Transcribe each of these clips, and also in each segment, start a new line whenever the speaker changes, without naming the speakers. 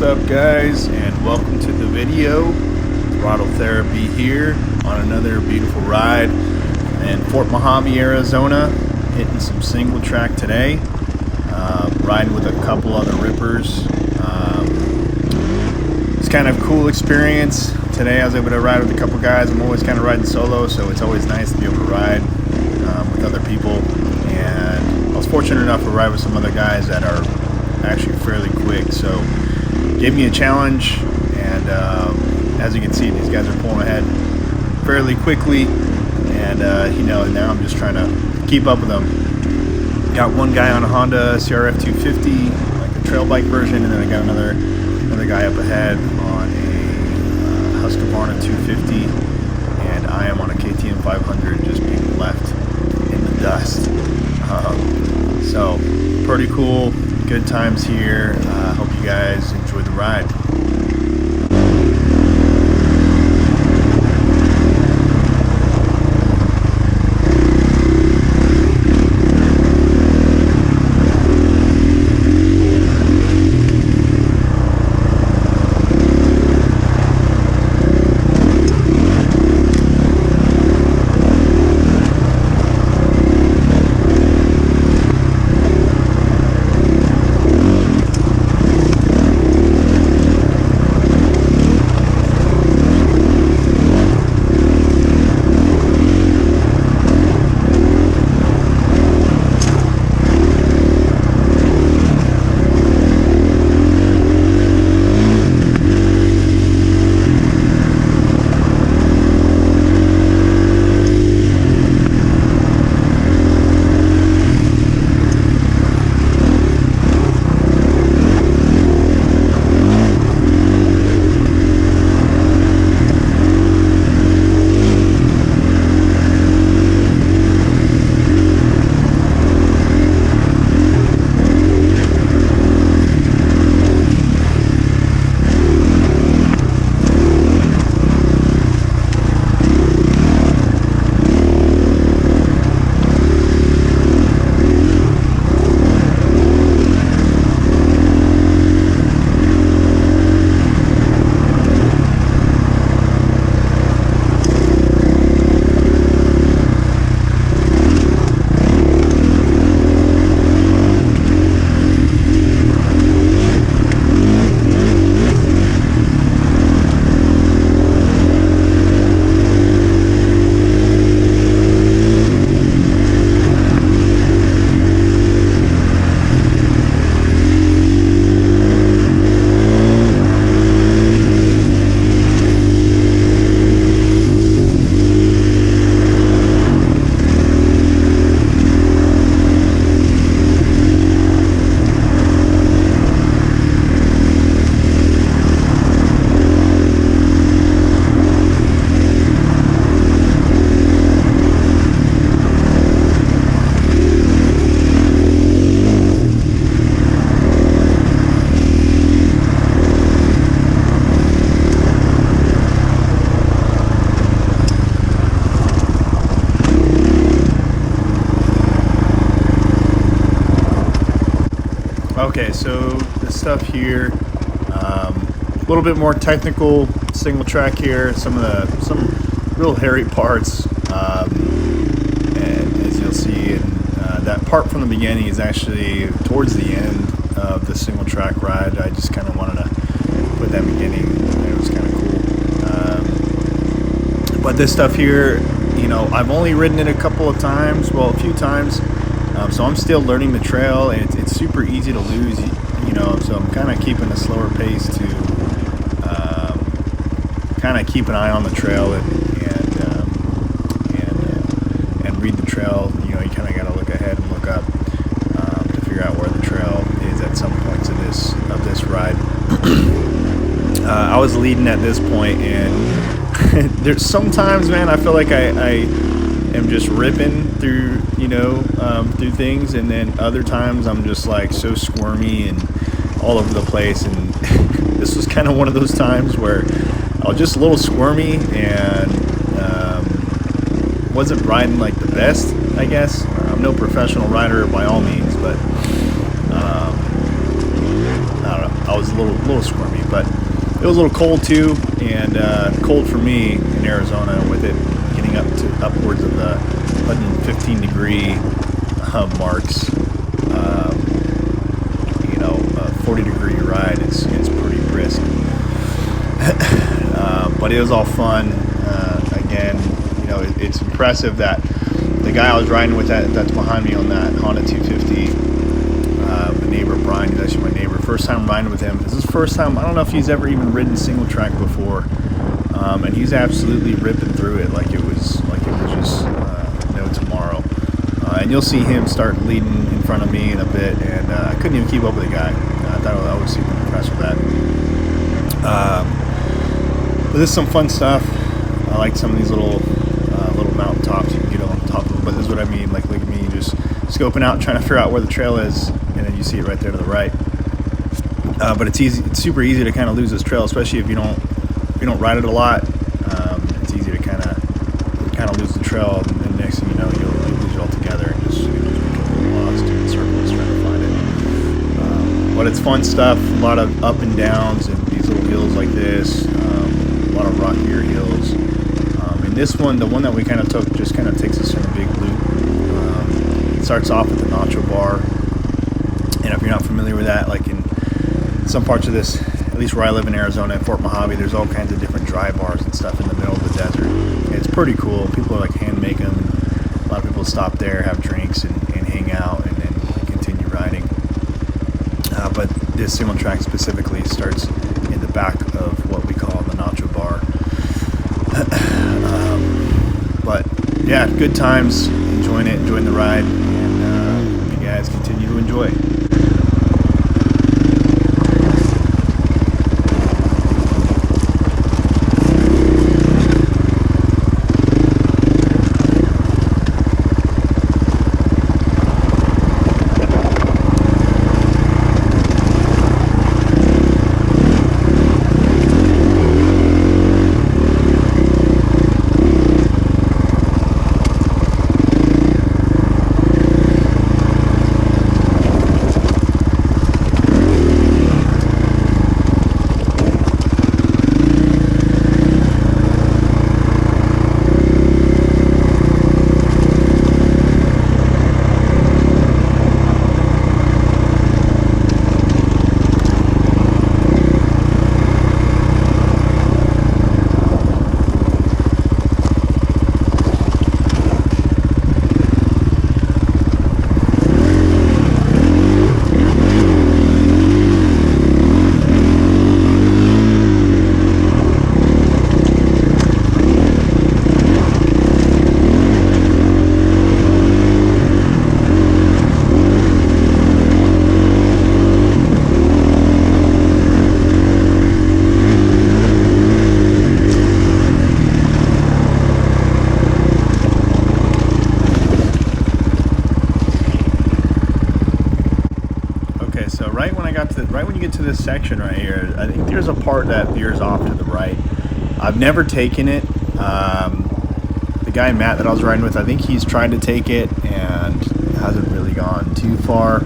up, guys, and welcome to the video. Throttle Therapy here on another beautiful ride in Fort Mohave, Arizona. Hitting some single track today, riding with a couple other rippers. It's kind of a cool experience. Today I was able to ride with a couple guys. I'm always kind of riding solo, so it's always nice to be able to ride with other people. And I was fortunate enough to ride with some other guys that are actually fairly quick, so gave me a challenge. And as you can see, these guys are pulling ahead fairly quickly, and now I'm just trying to keep up with them. Got one guy on a Honda CRF 250, like the trail bike version, and then I got another guy up ahead on a Husqvarna 250, and I am on a KTM 500 just being left in the dust. So pretty cool, good times here. Hope you guys enjoy the ride. Okay, so the stuff here, a little bit more technical single track here. Some real hairy parts, and as you'll see, that part from the beginning is actually towards the end of the single track ride. I just kind of wanted to put that beginning. It was kind of cool. But this stuff here, I've only ridden it a couple of times, well, a few times. So I'm still learning the trail, and it's super easy to lose, so I'm kind of keeping a slower pace to kind of keep an eye on the trail and read the trail. You kind of got to look ahead and look up to figure out where the trail is at some points of this ride. I was leading at this point, and there's sometimes, man, I feel like I am just ripping through through things, and then other times I'm just like so squirmy and all over the place. And this was kind of one of those times where I was just a little squirmy and wasn't riding like the best, I guess. I'm no professional rider by all means, but I don't know, I was a little squirmy. but it was a little cold too, and cold for me in Arizona, with it getting up to upwards of the 115 degree marks. 40 degree ride is pretty brisk. But it was all fun. Again, it's impressive that the guy I was riding with that's behind me on that Honda 250, my neighbor Brian, he's actually my neighbor. First time riding with him. This is his first time. I don't know if he's ever even ridden single track before, and he's absolutely ripping through it like it was just no tomorrow. And you'll see him start leading in front of me in a bit, and I couldn't even keep up with the guy. I thought I was super impressed with that. But this is some fun stuff. I like some of these little mountaintops you can get on top of. But this is what I mean. Like, look at me just scoping out and trying to figure out where the trail is, and then you see it right there to the right. But it's easy. It's super easy to kind of lose this trail, especially if you don't ride it a lot. It's easy to kind of lose the trail, and next thing you know, you'll lose it altogether and just become a little lost in circles trying to find it. But it's fun stuff. A lot of up and downs and these little hills like this. A lot of rockier hills. And this one, the one that we kind of took, just kind of takes us in a big loop. It starts off at the Nacho Bar, and if you're not familiar with that, like in some parts of this, at least where I live in Arizona, in Fort Mohave, there's all kinds of different dry bars and stuff in the middle of the desert. It's pretty cool. People are like hand make them. A lot of people stop there, have drinks, and hang out, and then continue riding. But this single track specifically starts in the back of what we call the Nacho Bar. But yeah, good times, enjoying the ride, and hope you guys continue to enjoy. Right when you get to this section right here, I think there's a part that veers off to the right. I've never taken it. The guy Matt that I was riding with, I think he's tried to take it and hasn't really gone too far.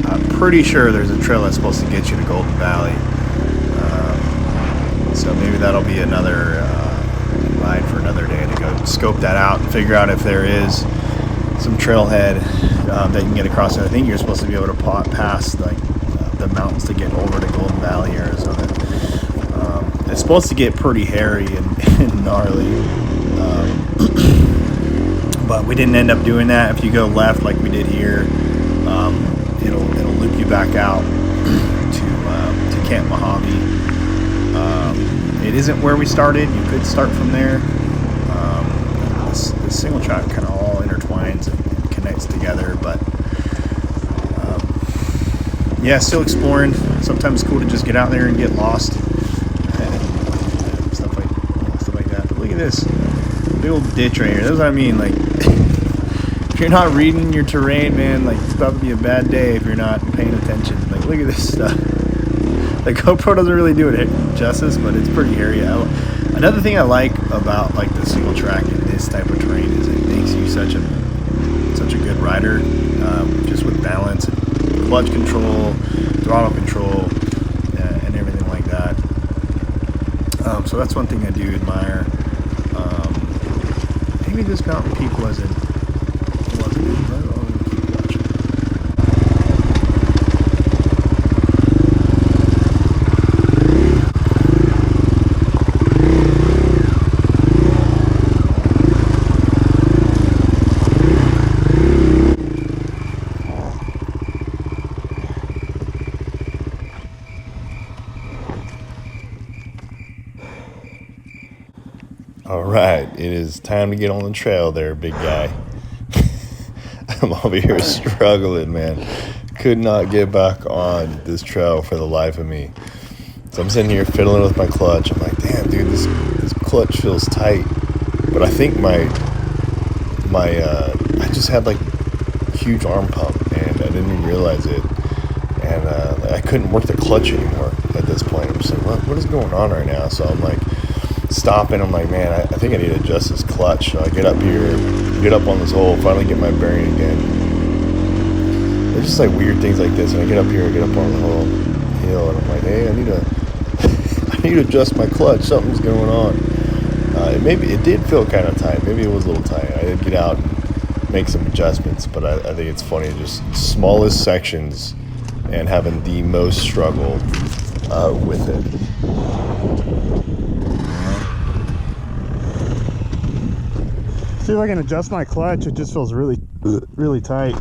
I'm pretty sure there's a trail that's supposed to get you to Golden Valley. So maybe that'll be another ride for another day to go scope that out and figure out if there is some trailhead that you can get across there. I think you're supposed to be able to pass like the mountains to get over to Golden Valley, Arizona. It's supposed to get pretty hairy and gnarly, but we didn't end up doing that. If you go left like we did here, it'll loop you back out to Fort Mohave. It isn't where we started. You could start from there. This single track kind of all intertwines and connects together, but yeah, still exploring. Sometimes it's cool to just get out there and get lost and stuff like that. But look at this big old ditch right here. That's what I mean. Like, if you're not reading your terrain, man, like, it's about to be a bad day if you're not paying attention. Like, look at this stuff. The GoPro doesn't really do it justice, but it's pretty hairy. Another thing I like about like the single track in this type of terrain is it makes you such a good rider, just with balance and clutch control, throttle control. So that's one thing I do admire. Maybe this mountain peak wasn't but I'll keep watching. All right, it is time to get on the trail there, big guy. I'm over here struggling, man. Could not get back on this trail for the life of me. So I'm sitting here fiddling with my clutch. I'm like, damn, dude, this clutch feels tight. But I think I just had like huge arm pump, and I didn't even realize it. And I couldn't work the clutch anymore at this point. I'm just like, what is going on right now? So I'm like stopping. I'm like, man, I think I need to adjust this clutch. So I get up here, get up on this hole, finally get my bearing again. There's just like weird things like this. And I get up here, get up on the whole hill, and I'm like, hey, I need to adjust my clutch. Something's going on. It did feel kind of tight. Maybe it was a little tight. I did get out and make some adjustments, but I think it's funny, just smallest sections and having the most struggle with it.
See if I can adjust my clutch. It just feels really, really tight.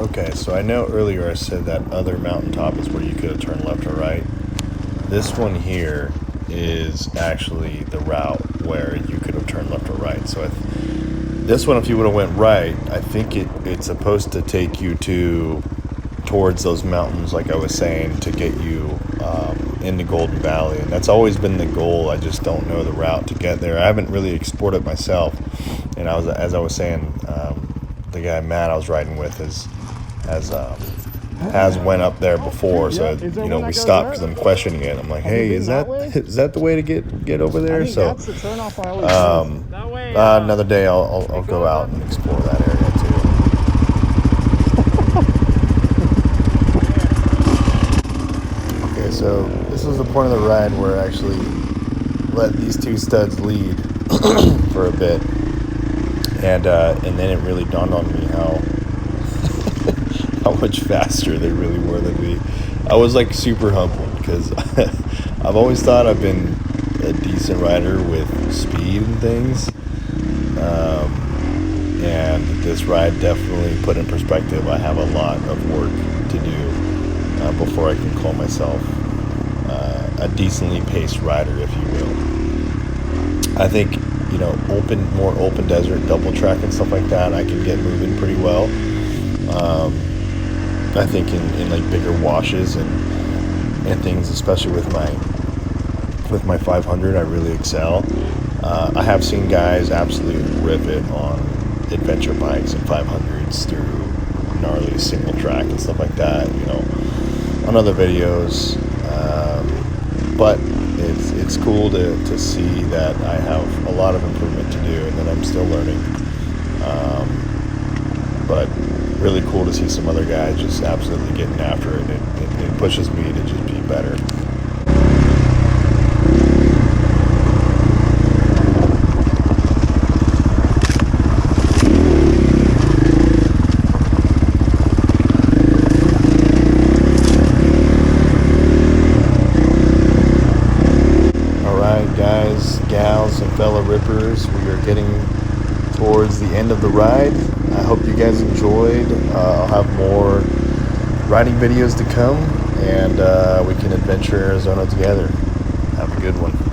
Okay, so I know earlier I said that other mountaintop is where you could have turned left or right. This one here is actually the route where you could have turned left or right. So this one, if you would have went right, I think it's supposed to take you towards those mountains, like I was saying, to get you into Golden Valley. And that's always been the goal. I just don't know the route to get there. I haven't really explored it myself. And as I was saying, the guy Matt I was riding with has went up there before, so we stopped because I'm questioning it. I'm like, hey, is that the way to get over there? So another day I'll go out and explore that area too. Okay, so this was the point of the ride where I actually let these two studs lead for a bit, and then it really dawned on me how much faster they really were than me. I was like super humbled because I've always thought I've been a decent rider with speed and things, and this ride definitely put in perspective I have a lot of work to do before I can call myself a decently paced rider, if you will. I think more open desert, double track and stuff like that, I can get moving pretty well. I think in like bigger washes and things, especially with my 500, I really excel. I have seen guys absolutely rip it on adventure bikes and 500s through gnarly single track and stuff like that, on other videos. But it's cool to see that I have a lot of improvement to do and that I'm still learning. But really cool to see some other guys just absolutely getting after it. It pushes me to just be better. Alright guys, gals, and fellow rippers, we are getting towards the end of the ride. I hope you guys enjoyed. I'll have more riding videos to come, and we can adventure Arizona together. Have a good one.